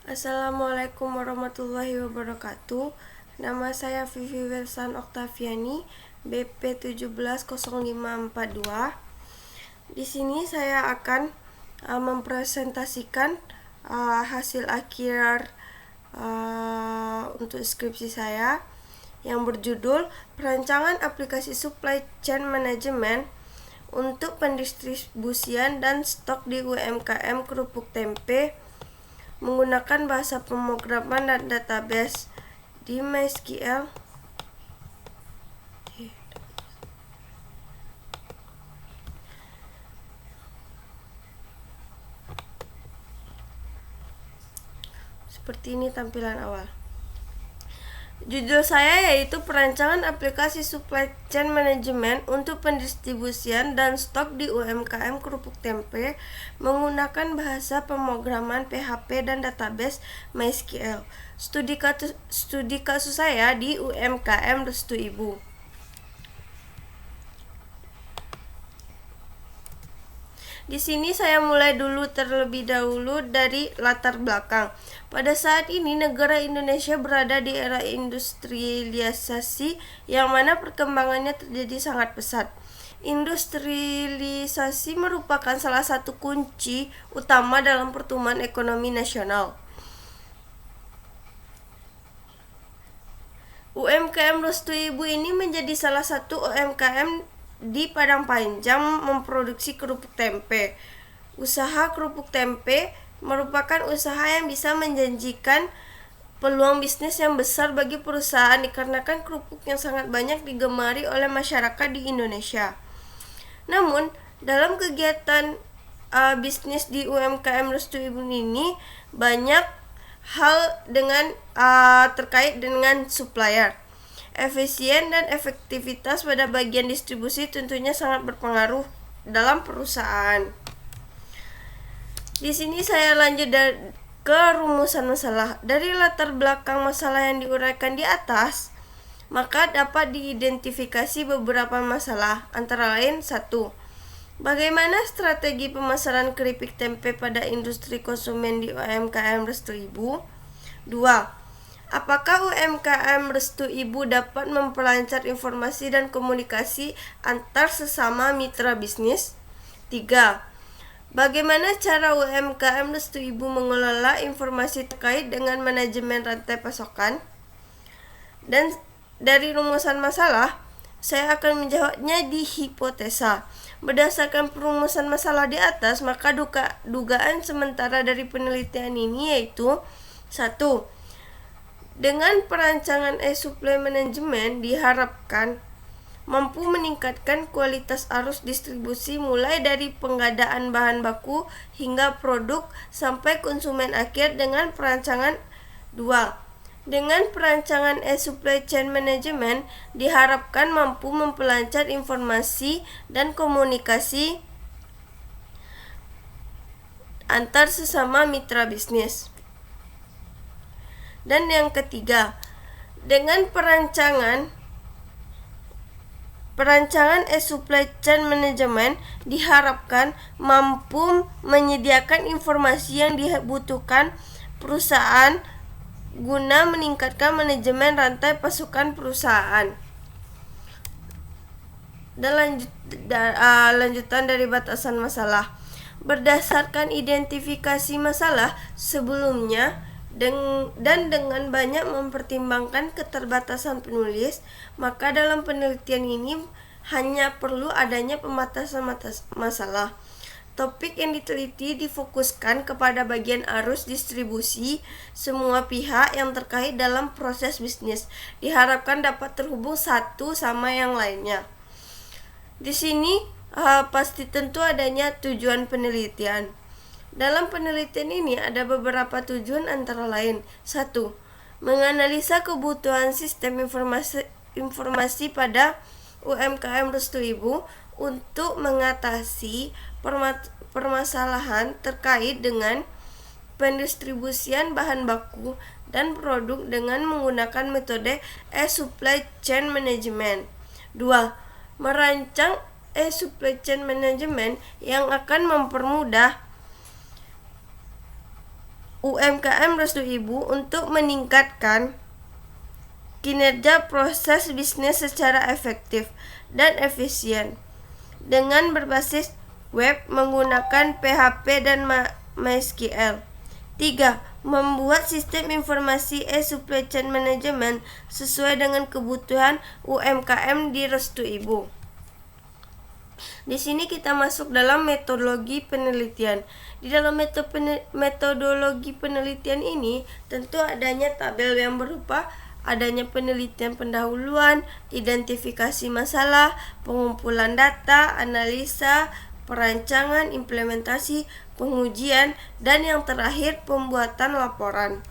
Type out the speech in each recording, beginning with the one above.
Assalamualaikum warahmatullahi wabarakatuh. Nama saya Vivi Wilson Oktaviani, BP 170542. Di sini saya akan mempresentasikan hasil akhir untuk skripsi saya yang berjudul Perancangan Aplikasi Supply Chain Management untuk Pendistribusian dan Stok di UMKM Kerupuk Tempe menggunakan bahasa pemrograman dan database di MySQL. Seperti ini tampilan awal. Judul saya yaitu Perancangan Aplikasi Supply Chain Management untuk Pendistribusian dan Stok di UMKM Kerupuk Tempe menggunakan bahasa pemrograman PHP dan database MySQL. Studi kasus saya di UMKM Restu Ibu. Di sini saya mulai terlebih dahulu dari latar belakang. Pada saat ini negara Indonesia berada di era industrialisasi yang mana perkembangannya terjadi sangat pesat. Industrialisasi merupakan salah satu kunci utama dalam pertumbuhan ekonomi nasional. UMKM Restu Ibu ini menjadi salah satu UMKM di Padang Panjang memproduksi kerupuk tempe. Usaha kerupuk tempe merupakan usaha yang bisa menjanjikan peluang bisnis yang besar bagi perusahaan dikarenakan kerupuk yang sangat banyak digemari oleh masyarakat di Indonesia. Namun, dalam kegiatan bisnis di UMKM Restu Ibu ini banyak hal terkait dengan supplier. Efisien dan efektivitas pada bagian distribusi tentunya sangat berpengaruh dalam perusahaan. Di sini saya lanjut ke rumusan masalah. Dari latar belakang masalah yang diuraikan di atas, maka dapat diidentifikasi beberapa masalah, antara lain 1. Bagaimana strategi pemasaran keripik tempe pada industri konsumen di UMKM Restu Ibu? 2. Apakah UMKM Restu Ibu dapat memperlancar informasi dan komunikasi antar sesama mitra bisnis? 3. Bagaimana cara UMKM Restu Ibu mengelola informasi terkait dengan manajemen rantai pasokan? Dan dari rumusan masalah, saya akan menjawabnya di hipotesa. Berdasarkan perumusan masalah di atas, maka dugaan sementara dari penelitian ini yaitu 1. Dengan perancangan supply management diharapkan mampu meningkatkan kualitas arus distribusi mulai dari pengadaan bahan baku hingga produk sampai konsumen akhir dengan perancangan 2. Dengan perancangan supply chain management diharapkan mampu memperlancar informasi dan komunikasi antar sesama mitra bisnis. Dan yang ketiga, dengan perancangan supply chain management diharapkan mampu menyediakan informasi yang dibutuhkan perusahaan guna meningkatkan manajemen rantai pasokan perusahaan. Dan lanjutan dari batasan masalah. Berdasarkan identifikasi masalah sebelumnya dan dengan banyak mempertimbangkan keterbatasan penulis, maka dalam penelitian ini hanya perlu adanya pembatasan masalah. Topik yang diteliti difokuskan kepada bagian arus distribusi. Semua pihak yang terkait dalam proses bisnis diharapkan dapat terhubung satu sama yang lainnya. Di sini pasti tentu adanya tujuan penelitian. Dalam penelitian ini ada beberapa tujuan antara lain 1. Menganalisa kebutuhan sistem informasi pada UMKM Restu Ibu untuk mengatasi permasalahan terkait dengan pendistribusian bahan baku dan produk dengan menggunakan metode supply chain management. 2. Merancang supply chain management yang akan mempermudah UMKM Restu Ibu untuk meningkatkan kinerja proses bisnis secara efektif dan efisien dengan berbasis web menggunakan PHP dan MySQL. 3. Membuat sistem informasi e-supply chain management sesuai dengan kebutuhan UMKM di Restu Ibu. Di sini kita masuk dalam metodologi penelitian. Di dalam metodologi penelitian ini tentu adanya tabel yang berupa adanya penelitian pendahuluan, identifikasi masalah, pengumpulan data, analisa, perancangan, implementasi, pengujian, dan yang terakhir pembuatan laporan.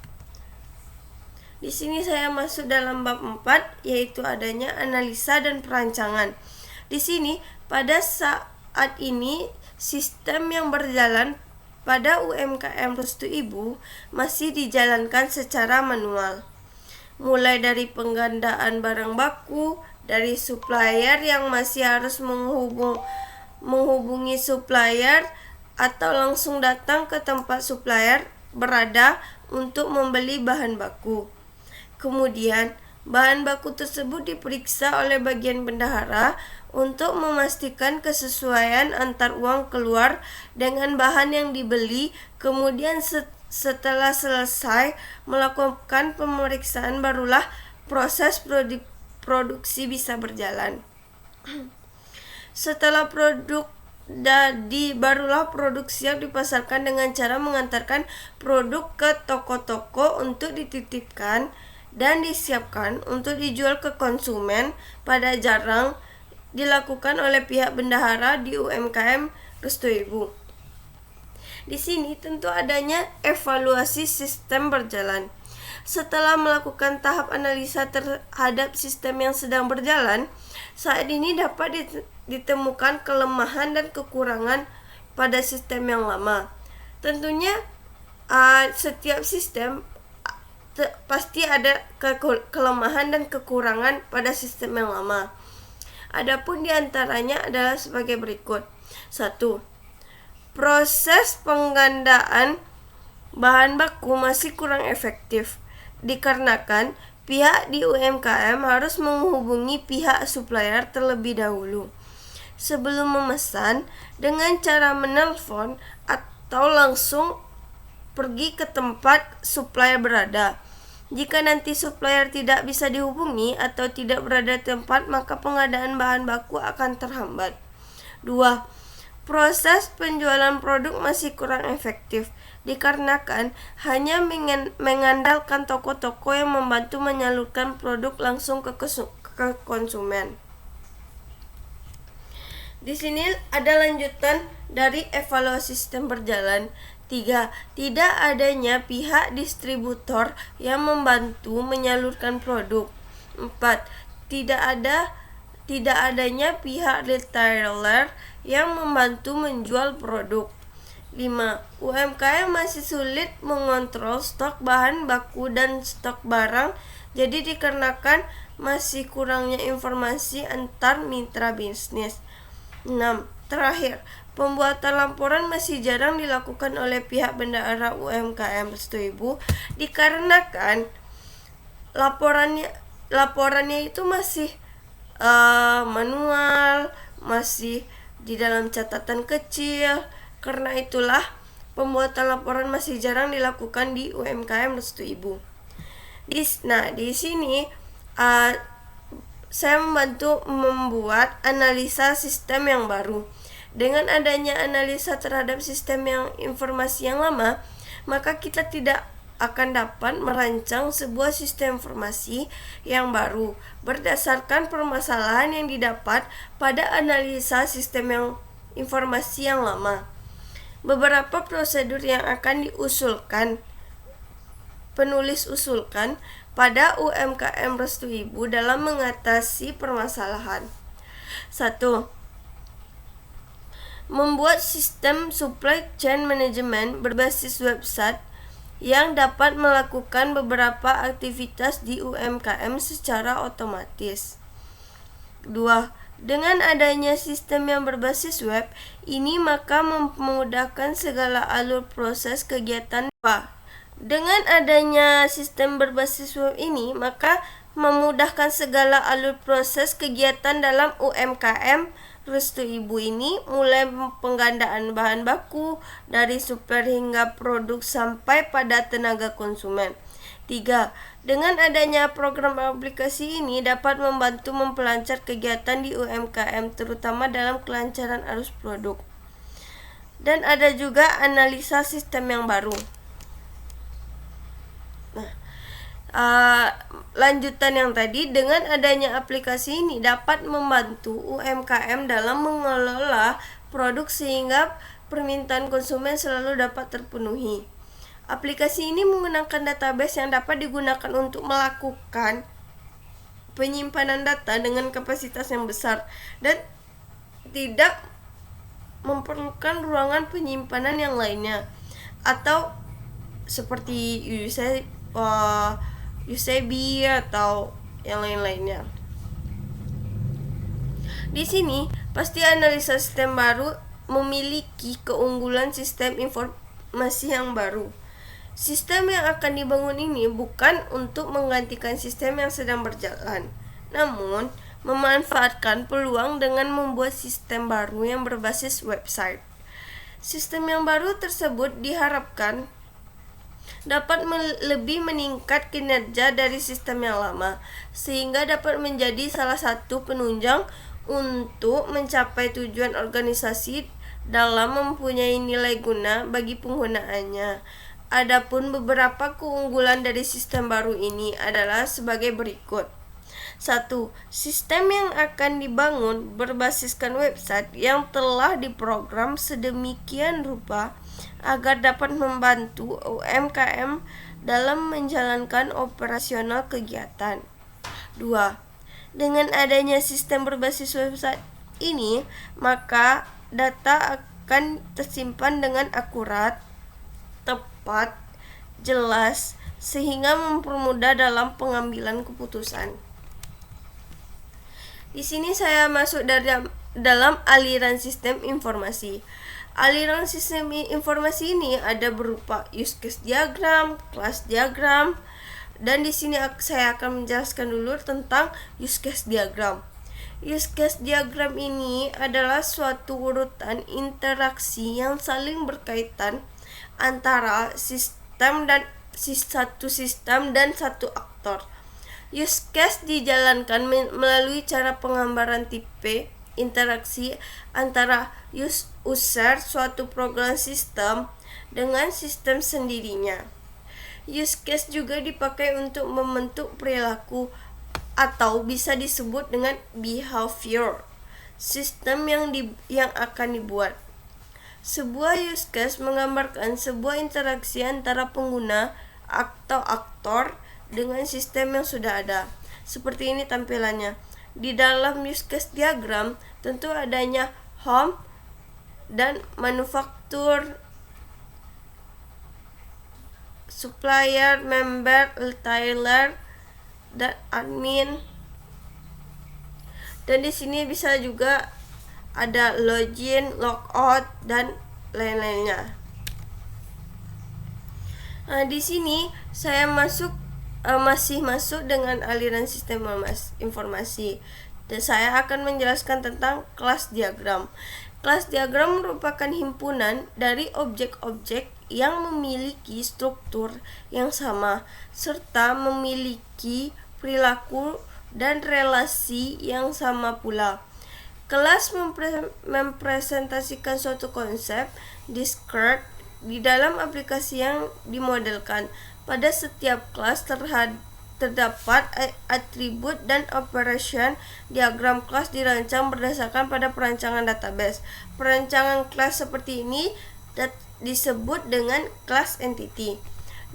Di sini saya masuk dalam bab 4, yaitu adanya analisa dan perancangan. Di sini pada saat ini sistem yang berjalan pada UMKM Restu Ibu masih dijalankan secara manual. Mulai dari penggandaan barang baku, dari supplier yang masih harus menghubungi supplier atau langsung datang ke tempat supplier berada untuk membeli bahan baku. Kemudian, bahan baku tersebut diperiksa oleh bagian bendahara untuk memastikan kesesuaian antar uang keluar dengan bahan yang dibeli. Kemudian setelah selesai melakukan pemeriksaan, barulah proses produksi bisa berjalan. Setelah produk jadi, barulah produk siap dipasarkan dengan cara mengantarkan produk ke toko-toko untuk dititipkan dan disiapkan untuk dijual ke konsumen. Pada jarang dilakukan oleh pihak bendahara di UMKM Restu Ibu. Di sini tentu adanya evaluasi sistem berjalan. Setelah melakukan tahap analisa terhadap sistem yang sedang berjalan, saat ini dapat ditemukan kelemahan dan kekurangan pada sistem yang lama. Tentunya setiap sistem pasti ada kelemahan dan kekurangan pada sistem yang lama. Adapun diantaranya adalah sebagai berikut. 1. Proses penggandaan bahan baku masih kurang efektif dikarenakan pihak di UMKM harus menghubungi pihak supplier terlebih dahulu sebelum memesan dengan cara menelpon atau langsung pergi ke tempat supplier berada. Jika nanti supplier tidak bisa dihubungi atau tidak berada di tempat, maka pengadaan bahan baku akan terhambat. 2. Proses penjualan produk masih kurang efektif dikarenakan hanya mengandalkan toko-toko yang membantu menyalurkan produk langsung ke konsumen. Di sini ada lanjutan dari evaluasi sistem berjalan. 3. Tidak adanya pihak distributor yang membantu menyalurkan produk. 4. Tidak adanya pihak retailer yang membantu menjual produk. 5. UMKM masih sulit mengontrol stok bahan baku dan stok barang, jadi dikarenakan masih kurangnya informasi antar mitra bisnis. 6. Terakhir, pembuatan laporan masih jarang dilakukan oleh pihak bendahara UMKM Restu Ibu dikarenakan laporannya itu masih manual, masih di dalam catatan kecil. Karena itulah pembuatan laporan masih jarang dilakukan di UMKM Restu Ibu. Di sini saya membantu membuat analisa sistem yang baru. Dengan adanya analisa terhadap sistem informasi yang lama, maka kita tidak akan dapat merancang sebuah sistem informasi yang baru berdasarkan permasalahan yang didapat pada analisa sistem informasi yang lama. Beberapa prosedur yang akan penulis usulkan pada UMKM Restu Ibu dalam mengatasi permasalahan. 1. Membuat sistem supply chain management berbasis website yang dapat melakukan beberapa aktivitas di UMKM secara otomatis. 2. Dengan adanya sistem yang berbasis web ini, maka memudahkan segala alur proses kegiatan Dengan adanya sistem berbasis web ini, maka memudahkan segala alur proses kegiatan dalam UMKM Restu Ibu ini, mulai penggandaan bahan baku dari supplier hingga produk sampai pada tenaga konsumen. 3. Dengan adanya program aplikasi ini dapat membantu memperlancar kegiatan di UMKM terutama dalam kelancaran arus produk. Dan ada juga analisa sistem yang baru. Lanjutan yang tadi, dengan adanya aplikasi ini dapat membantu UMKM dalam mengelola produk sehingga permintaan konsumen selalu dapat terpenuhi. Aplikasi ini menggunakan database yang dapat digunakan untuk melakukan penyimpanan data dengan kapasitas yang besar dan tidak memerlukan ruangan penyimpanan yang lainnya atau seperti USB atau yang lain-lainnya. Di sini pasti analisa sistem baru memiliki keunggulan sistem informasi yang baru. Sistem yang akan dibangun ini bukan untuk menggantikan sistem yang sedang berjalan, namun memanfaatkan peluang dengan membuat sistem baru yang berbasis website. Sistem yang baru tersebut diharapkan dapat lebih meningkat kinerja dari sistem yang lama, sehingga dapat menjadi salah satu penunjang untuk mencapai tujuan organisasi dalam mempunyai nilai guna bagi penggunaannya. Adapun beberapa keunggulan dari sistem baru ini adalah sebagai berikut. 1. Sistem yang akan dibangun berbasiskan website yang telah diprogram sedemikian rupa agar dapat membantu UMKM dalam menjalankan operasional kegiatan. 2. Dengan adanya sistem berbasis website ini, maka data akan tersimpan dengan akurat, tepat, jelas, sehingga mempermudah dalam pengambilan keputusan. Di sini saya masuk dalam aliran sistem informasi. Aliran sistem informasi ini ada berupa use case diagram, class diagram, dan di sini saya akan menjelaskan dulu tentang use case diagram. Use case diagram ini adalah suatu urutan interaksi yang saling berkaitan antara satu sistem dan satu aktor. Use case dijalankan melalui cara penggambaran tipe interaksi antara user suatu program sistem dengan sistem sendirinya. Use case juga dipakai untuk membentuk perilaku atau bisa disebut dengan behavior sistem yang akan dibuat. Sebuah use case menggambarkan sebuah interaksi antara pengguna atau aktor dengan sistem yang sudah ada. Seperti ini tampilannya. Di dalam use case diagram tentu adanya home dan manufaktur, supplier, member, retailer, dan admin. Dan di sini bisa juga ada login, logout, dan lain-lainnya. Di sini saya masih masuk dengan aliran sistem informasi. Dan saya akan menjelaskan tentang kelas diagram. Kelas diagram merupakan himpunan dari objek-objek yang memiliki struktur yang sama serta memiliki perilaku dan relasi yang sama pula. Kelas mempresentasikan suatu konsep discrete di dalam aplikasi yang dimodelkan. Pada setiap kelas terdapat atribut dan operation. Diagram kelas dirancang berdasarkan pada perancangan database. Perancangan kelas seperti ini disebut dengan kelas entity.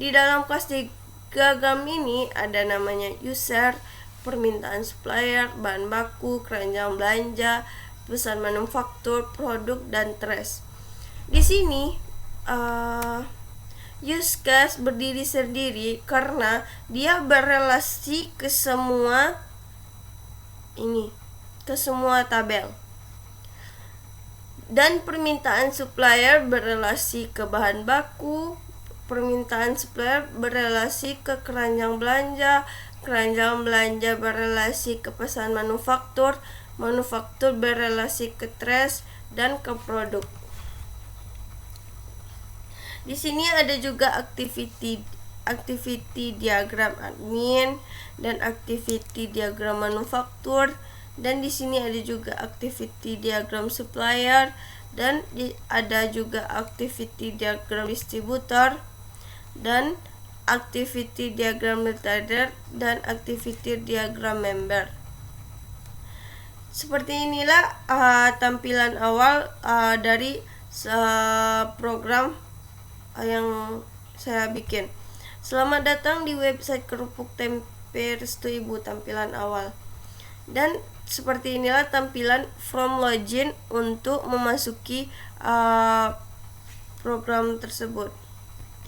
Di dalam kelas diagram ini ada namanya user, permintaan supplier, bahan baku, keranjang belanja, pesan manufaktur, produk, dan trace. Di sini use case berdiri sendiri karena dia berelasi ke semua tabel. Dan permintaan supplier berelasi ke bahan baku, permintaan supplier berelasi ke keranjang belanja berelasi ke pesan manufaktur berelasi ke trace dan ke produk. Di sini ada juga activity diagram admin dan activity diagram manufaktur, dan di sini ada juga activity diagram supplier, dan ada juga activity diagram distributor, dan activity diagram retailer, dan activity diagram member. Seperti inilah tampilan awal dari program yang saya bikin. Selamat datang di website Kerupuk Tempe Restu Ibu, tampilan awal. Dan seperti inilah tampilan from login untuk memasuki program tersebut,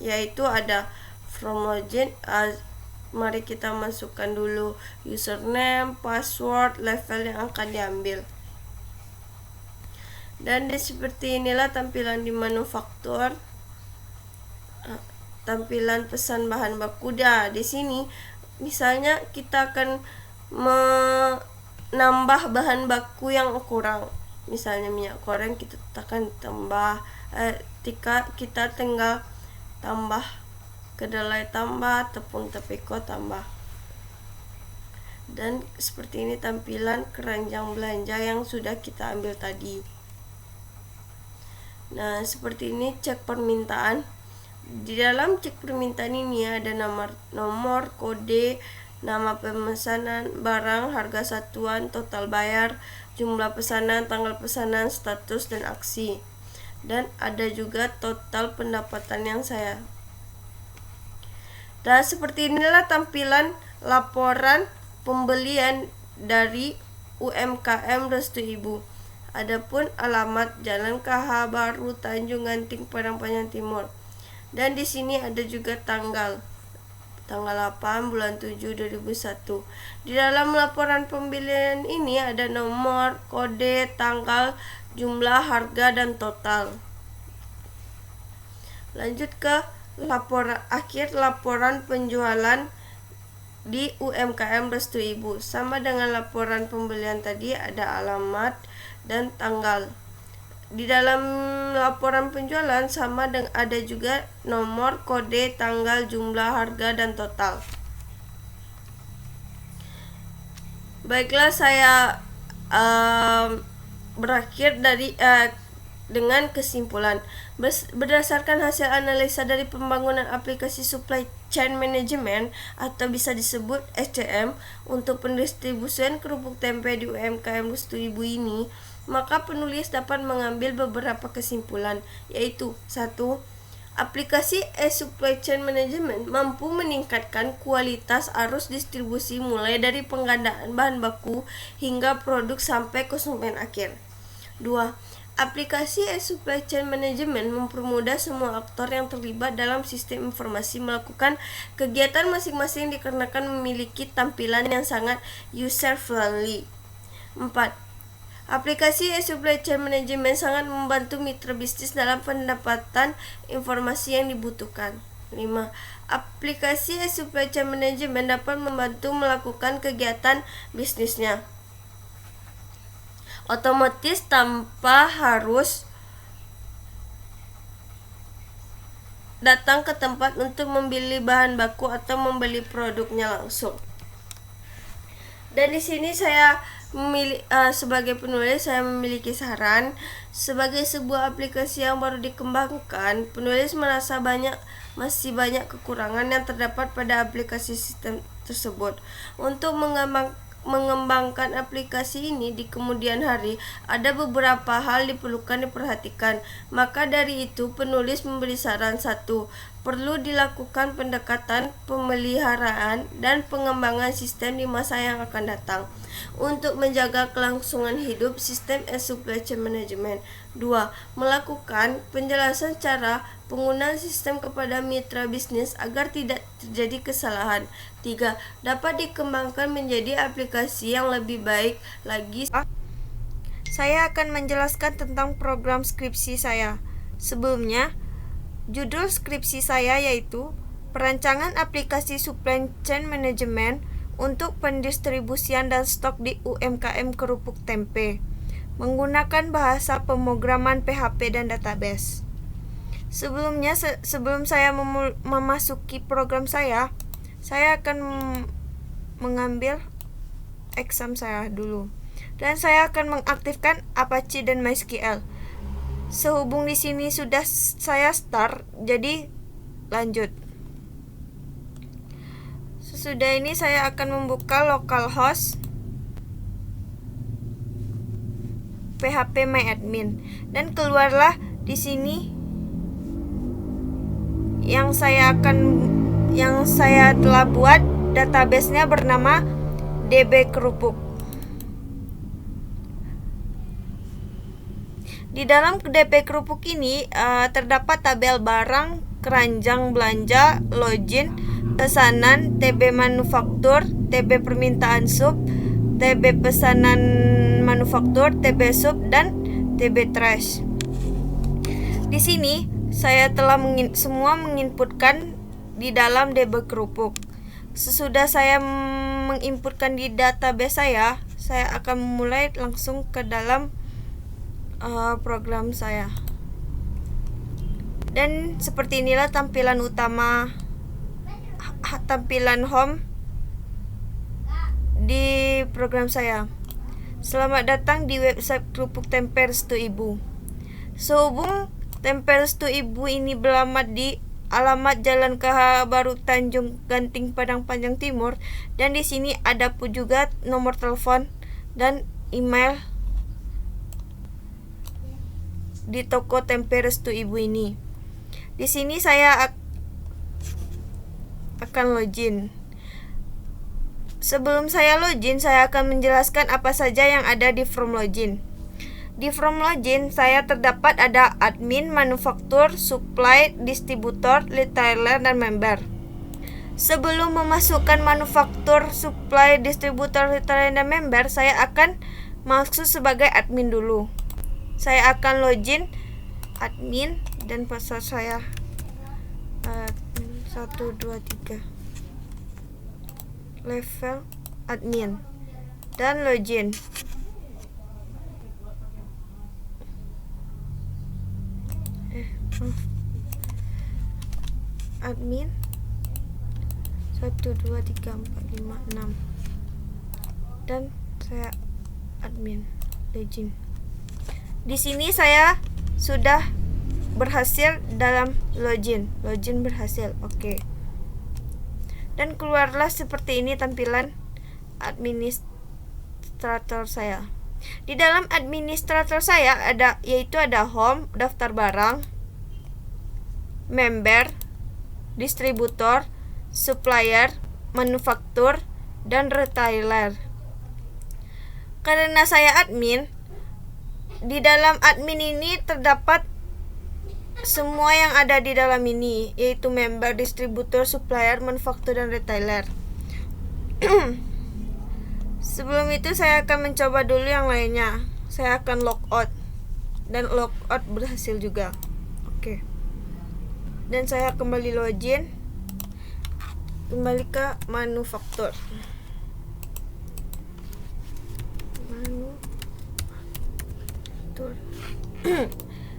yaitu ada from login. Mari kita masukkan dulu username, password, level yang akan diambil. Dan seperti inilah tampilan di manufaktur. Tampilan pesan bahan baku. Di sini misalnya kita akan menambah bahan baku yang kurang, misalnya minyak goreng, kita akan tambah kita tinggal tambah kedelai, tambah tepung tapioka, tambah. Dan seperti ini tampilan keranjang belanja yang sudah kita ambil tadi. Nah, seperti ini cek permintaan. Di dalam cek permintaan ini ada nomor, kode, nama pemesanan, barang, harga satuan, total bayar, jumlah pesanan, tanggal pesanan, status, dan aksi. Dan ada juga total pendapatan yang saya. Dan seperti inilah tampilan laporan pembelian dari UMKM Restu Ibu. Adapun alamat Jalan KH Baru, Tanjung Ganting, Padang Panjang Timur. Dan di sini ada juga tanggal 8 bulan 7 2001. Di dalam laporan pembelian ini ada nomor, kode, tanggal, jumlah, harga, dan total. Lanjut ke laporan penjualan di UMKM Restu Ibu. Sama dengan laporan pembelian tadi, ada alamat dan tanggal. Di dalam laporan penjualan sama dengan ada juga nomor, kode, tanggal, jumlah, harga, dan total. Baiklah, saya berakhir dengan kesimpulan. Berdasarkan hasil analisa dari pembangunan aplikasi supply chain management atau bisa disebut SCM untuk pendistribusian kerupuk tempe di UMKM Restu Ibu ini, maka penulis dapat mengambil beberapa kesimpulan, yaitu 1. Aplikasi e-supply chain management mampu meningkatkan kualitas arus distribusi mulai dari penggandaan bahan baku hingga produk sampai konsumen akhir. 2. Aplikasi e-supply chain management mempermudah semua aktor yang terlibat dalam sistem informasi melakukan kegiatan masing-masing dikarenakan memiliki tampilan yang sangat user-friendly. 4. Aplikasi e-supply chain management sangat membantu mitra bisnis dalam pendapatan informasi yang dibutuhkan. 5. Aplikasi e-supply chain management dapat membantu melakukan kegiatan bisnisnya otomatis tanpa harus datang ke tempat untuk membeli bahan baku atau membeli produknya langsung. Dan di sini saya sebagai penulis saya memiliki saran. Sebagai sebuah aplikasi yang baru dikembangkan, penulis merasa masih banyak kekurangan yang terdapat pada aplikasi sistem tersebut. Untuk mengembangkan aplikasi ini di kemudian hari, ada beberapa hal diperhatikan. Maka dari itu penulis memberi saran. 1. Perlu dilakukan pendekatan pemeliharaan dan pengembangan sistem di masa yang akan datang untuk menjaga kelangsungan hidup sistem e-supply chain management. 2. Melakukan penjelasan cara penggunaan sistem kepada mitra bisnis agar tidak terjadi kesalahan. 3. Dapat dikembangkan menjadi aplikasi yang lebih baik lagi. Saya akan menjelaskan tentang program skripsi saya. Sebelumnya, Judul skripsi saya yaitu Perancangan Aplikasi Supply Chain Management untuk Pendistribusian dan Stok di UMKM Kerupuk Tempe menggunakan bahasa pemrograman PHP dan database. Sebelumnya, sebelum saya memasuki program saya akan mengambil exam saya dulu. Dan saya akan mengaktifkan Apache dan MySQL. Sehubung di sini sudah saya start, jadi lanjut. Sesudah ini saya akan membuka localhost phpMyAdmin dan keluarlah di sini yang saya telah buat. Database-nya bernama DB Kerupuk. Di dalam DB Kerupuk ini terdapat tabel barang, keranjang belanja, login, pesanan, TB manufaktur, TB permintaan sub, TB pesanan manufaktur, TB sub, dan TB trash. Di sini saya telah semua menginputkan di dalam DB Kerupuk. Sesudah saya menginputkan di database saya akan mulai langsung ke dalam program saya. Dan seperti inilah tampilan utama, tampilan home di program saya. Selamat datang di website Kerupuk Tempe Restu Ibu. Sehubung Tempe Restu Ibu ini beralamat di alamat Jalan KH Baru Tanjung Ganting Padang Panjang Timur, dan di sini ada pun juga nomor telepon dan email di toko Tempe Restu Ibu ini. Di sini saya akan login. Sebelum saya login, saya akan menjelaskan apa saja yang ada di form login. Di form login saya terdapat ada admin, manufaktur, supply, distributor, retailer, dan member. Sebelum memasukkan manufaktur, supply, distributor, retailer, dan member, saya akan masuk sebagai admin dulu. Saya akan login admin dan password saya 1, 2, 3 level admin dan login. Admin 1, 2, 3, 4, 5, 6 dan saya admin login. Di sini saya sudah berhasil dalam login berhasil. Oke. Dan keluarlah seperti ini tampilan administrator saya. Di dalam administrator saya ada home, daftar barang, member, distributor, supplier, manufaktur, dan retailer. Karena saya admin, di dalam admin ini terdapat semua yang ada di dalam ini, yaitu member, distributor, supplier, manufaktur, dan retailer. Sebelum itu saya akan mencoba dulu yang lainnya. Saya akan logout, dan logout berhasil juga. Oke. Dan saya kembali login, kembali ke manufaktur.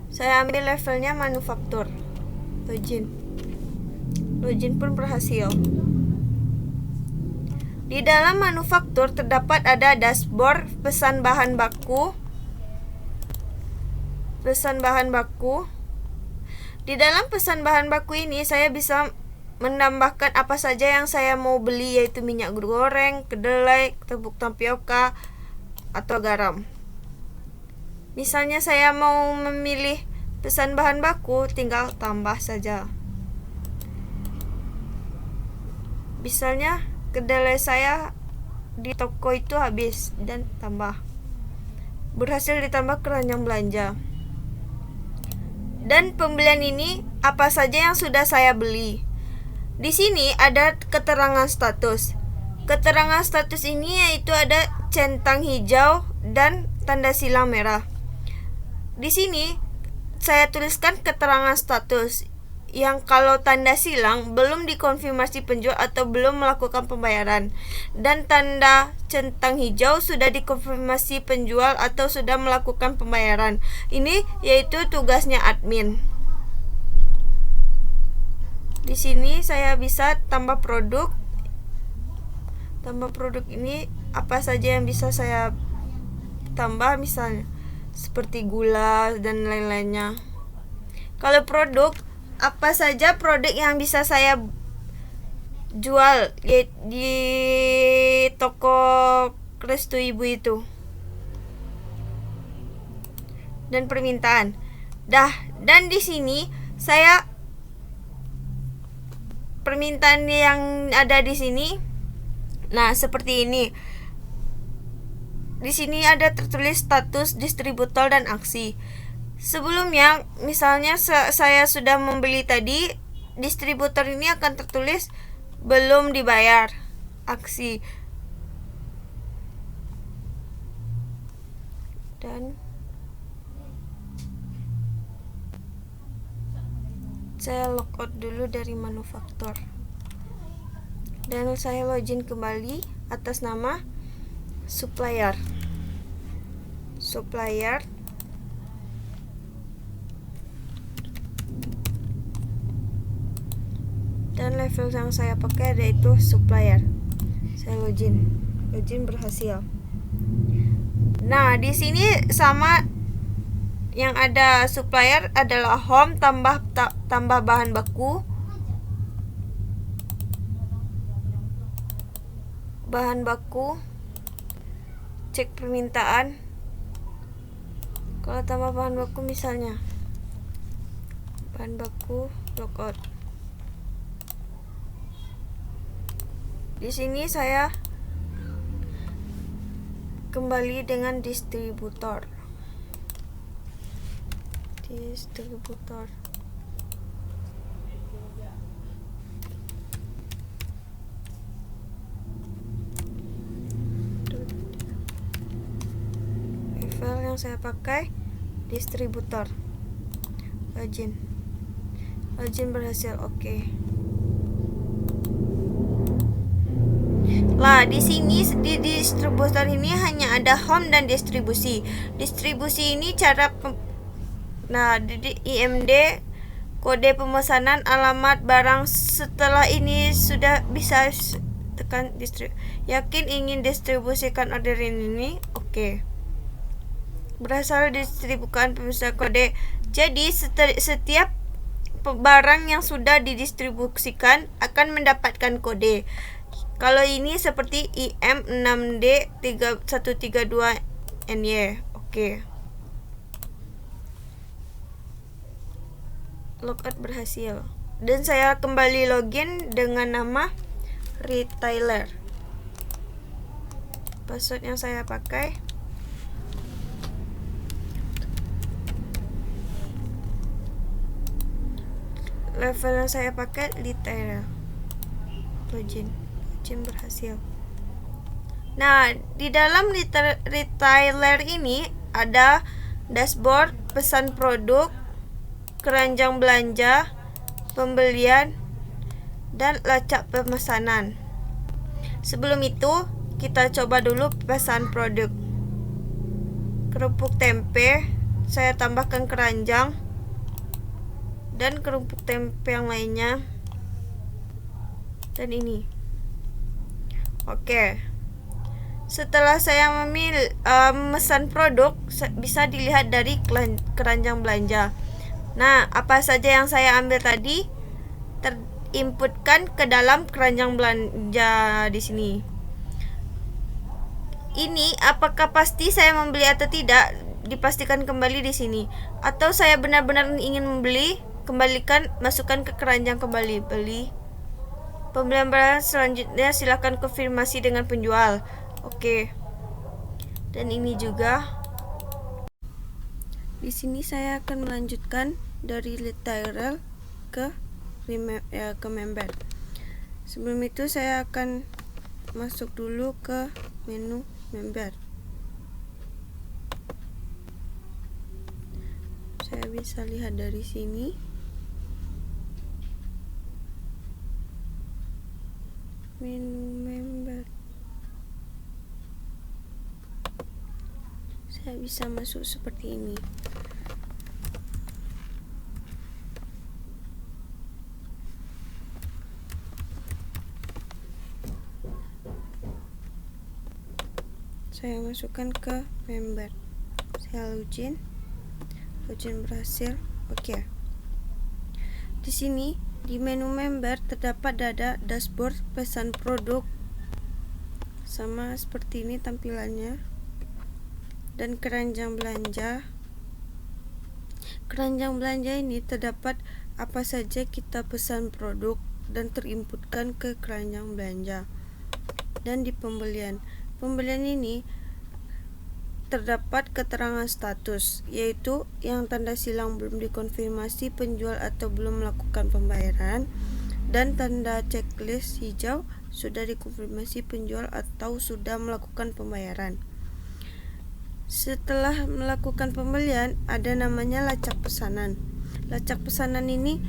Saya ambil levelnya manufaktur. Login pun berhasil. Di dalam manufaktur terdapat ada dashboard, pesan bahan baku. Di dalam pesan bahan baku ini saya bisa menambahkan apa saja yang saya mau beli, yaitu minyak goreng, kedelai, tepung tapioka, atau garam. Misalnya saya mau memilih pesan bahan baku, tinggal tambah saja. Misalnya kedelai saya di toko itu habis dan tambah. Berhasil ditambah keranjang belanja. Dan pembelian ini apa saja yang sudah saya beli. Di sini ada keterangan status. Keterangan status ini yaitu ada centang hijau dan tanda silang merah. Di sini saya tuliskan keterangan status. yang kalau tanda silang belum dikonfirmasi penjual atau belum melakukan pembayaran, dan tanda centang hijau sudah dikonfirmasi penjual atau sudah melakukan pembayaran. Ini yaitu tugasnya admin. Di sini saya bisa tambah produk. Tambah produk ini apa saja yang bisa saya tambah, misalnya seperti gula dan lain-lainnya. Kalau produk, apa saja produk yang bisa saya jual di toko Restu Ibu itu. Dan permintaan. Dan di sini saya permintaan yang ada di sini. Nah, seperti ini. Di sini ada tertulis status distributor dan aksi. Sebelumnya, misalnya saya sudah membeli tadi, distributor ini akan tertulis belum dibayar, aksi. Dan saya logout dulu dari manufaktur. Dan saya login kembali atas nama supplier. Dan level yang saya pakai yaitu supplier. Saya login berhasil. Nah, di sini sama yang ada supplier adalah home tambah bahan baku. Cek permintaan. Kalau tambah bahan baku, misalnya bahan baku logout. Di sini saya kembali dengan distributor. Level yang saya pakai distributor. Login berhasil. Oke. Lah, di sini di distributor ini hanya ada home dan distribusi. Distribusi ini di IMD, kode pemesanan, alamat barang. Setelah ini sudah bisa tekan yakin ingin distribusikan order ini. Oke. Berasal distribusikan pemesanan kode. Jadi setiap barang yang sudah didistribusikan akan mendapatkan kode. Kalau ini seperti IM6D132NY. Oke. Logout berhasil. Dan saya kembali login dengan nama retailer. Password yang saya pakai level yang saya pakai retailer. Login berhasil. Nah, di dalam retailer ini ada dashboard, pesan produk, keranjang belanja, pembelian, dan lacak pemesanan. Sebelum itu, kita coba dulu pesan produk. Kerupuk tempe, saya tambahkan keranjang dan kerupuk tempe yang lainnya. Dan ini. Oke. Setelah saya memesan produk, bisa dilihat dari keranjang belanja. Nah, apa saja yang saya ambil tadi terinputkan ke dalam keranjang belanja di sini. Ini apakah pasti saya membeli atau tidak, dipastikan kembali di sini. Atau saya benar-benar ingin membeli, masukkan ke keranjang kembali, beli. Pembelian barang selanjutnya silakan konfirmasi dengan penjual. Oke. Dan ini juga. Di sini saya akan melanjutkan dari retailer ke member. Sebelum itu saya akan masuk dulu ke menu member. Saya bisa lihat dari sini. menu member. Saya bisa masuk seperti ini. Saya masukkan ke member. Saya login berhasil. Oke. Di sini di menu member terdapat dashboard pesan produk, sama seperti ini tampilannya, dan keranjang belanja. Keranjang belanja ini terdapat apa saja kita pesan produk dan terinputkan ke keranjang belanja. Dan di pembelian ini terdapat keterangan status, yaitu yang tanda silang belum dikonfirmasi penjual atau belum melakukan pembayaran, dan tanda checklist hijau sudah dikonfirmasi penjual atau sudah melakukan pembayaran. Setelah melakukan pembelian, ada namanya lacak pesanan. Lacak pesanan ini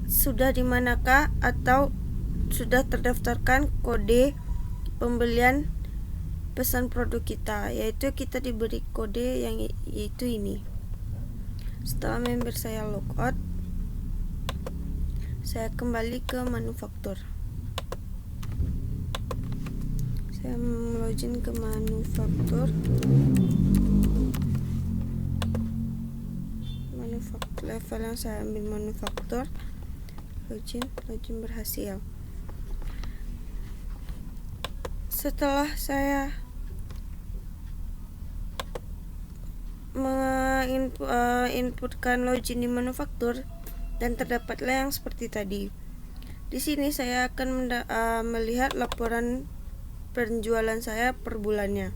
sudah dimanakah atau sudah terdaftarkan kode pembelian pesan produk kita, yaitu kita diberi kode yang yaitu ini. Setelah member saya logout, saya kembali ke manufaktur. Saya login ke manufaktur. Level yang saya ambil manufaktur. Login berhasil. Setelah saya inputkan login di manufaktur dan terdapatlah yang seperti tadi. Di sini saya akan melihat laporan penjualan saya per bulannya.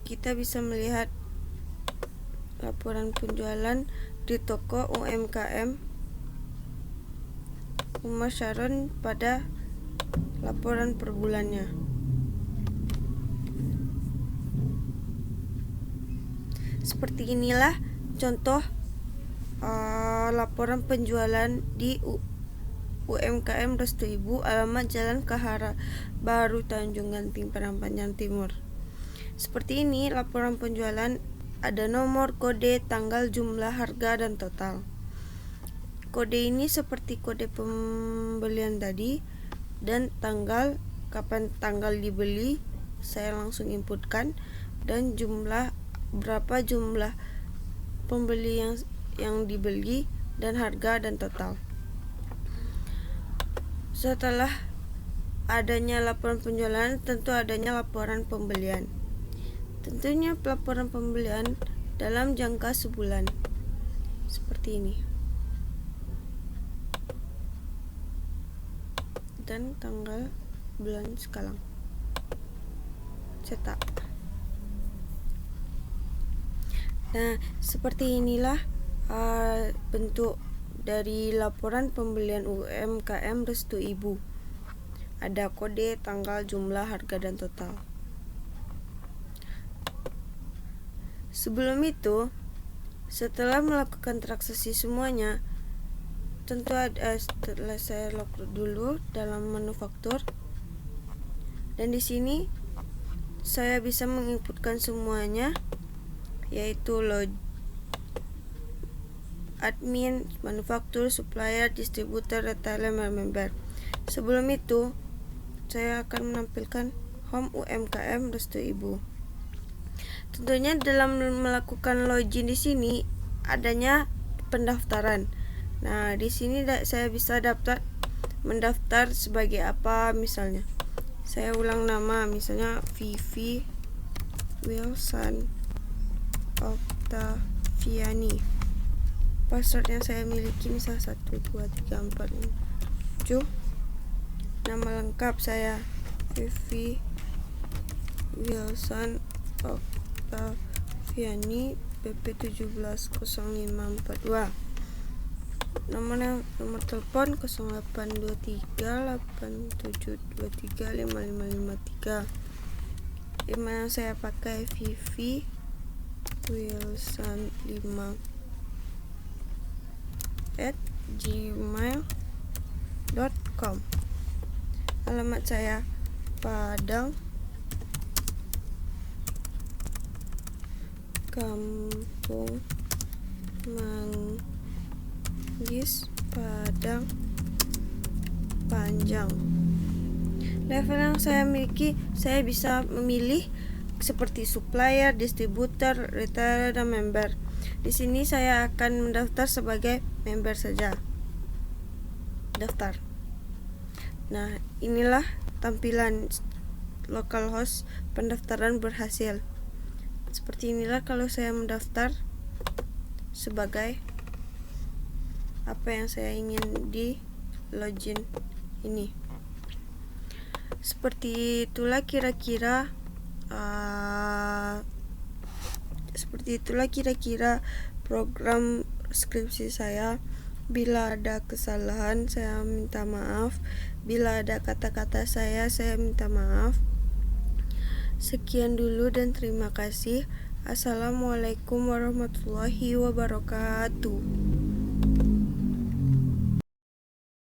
Kita bisa melihat laporan penjualan di toko UMKM Umar Sharon pada laporan per bulannya. Seperti inilah contoh laporan penjualan di UMKM Restu Ibu, alamat Jalan Kahara Baru, Tanjung Ganting, Padang Panjang Timur. Seperti ini laporan penjualan, ada nomor, kode, tanggal, jumlah, harga, dan total. Kode ini seperti kode pembelian tadi, dan tanggal, kapan tanggal dibeli, saya langsung inputkan, dan berapa jumlah pembeli yang dibeli, dan harga dan total. Setelah adanya laporan penjualan, tentu adanya laporan pembelian. Tentunya laporan pembelian dalam jangka sebulan seperti ini, dan tanggal bulan sekarang cetak. Nah, seperti inilah bentuk dari laporan pembelian UMKM Restu Ibu. Ada kode, tanggal, jumlah, harga, dan total. Sebelum itu, setelah melakukan transaksi semuanya, tentu setelah saya log dulu dalam manufaktur, dan di sini saya bisa menginputkan semuanya, yaitu admin, manufaktur, supplier, distributor, retailer, member. Sebelum itu, saya akan menampilkan home UMKM Restu Ibu. Tentunya dalam melakukan login di sini adanya pendaftaran. Nah, di sini saya bisa mendaftar sebagai apa, misalnya. Saya ulang nama, misalnya Vivi Wilson Octaviani. Password yang saya miliki misalnya 123457. Nama lengkap saya Vivi Wilson Octaviani, BP 170542. Nomor telepon 082387235553. Email yang saya pakai Vivi Wilson 5 @gmail.com. gmail.com. Alamat saya Padang, Kampung Manggis, Padang Panjang. Level yang saya miliki, saya bisa memilih seperti supplier, distributor, retailer, dan member. Di sini saya akan mendaftar sebagai member saja. Daftar. Nah, inilah tampilan localhost pendaftaran berhasil. Seperti inilah kalau saya mendaftar sebagai apa yang saya ingin di login ini. Seperti itulah kira-kira program skripsi saya. Bila ada kesalahan, saya minta maaf. Bila ada kata-kata saya minta maaf. Sekian dulu dan terima kasih. Assalamualaikum warahmatullahi wabarakatuh.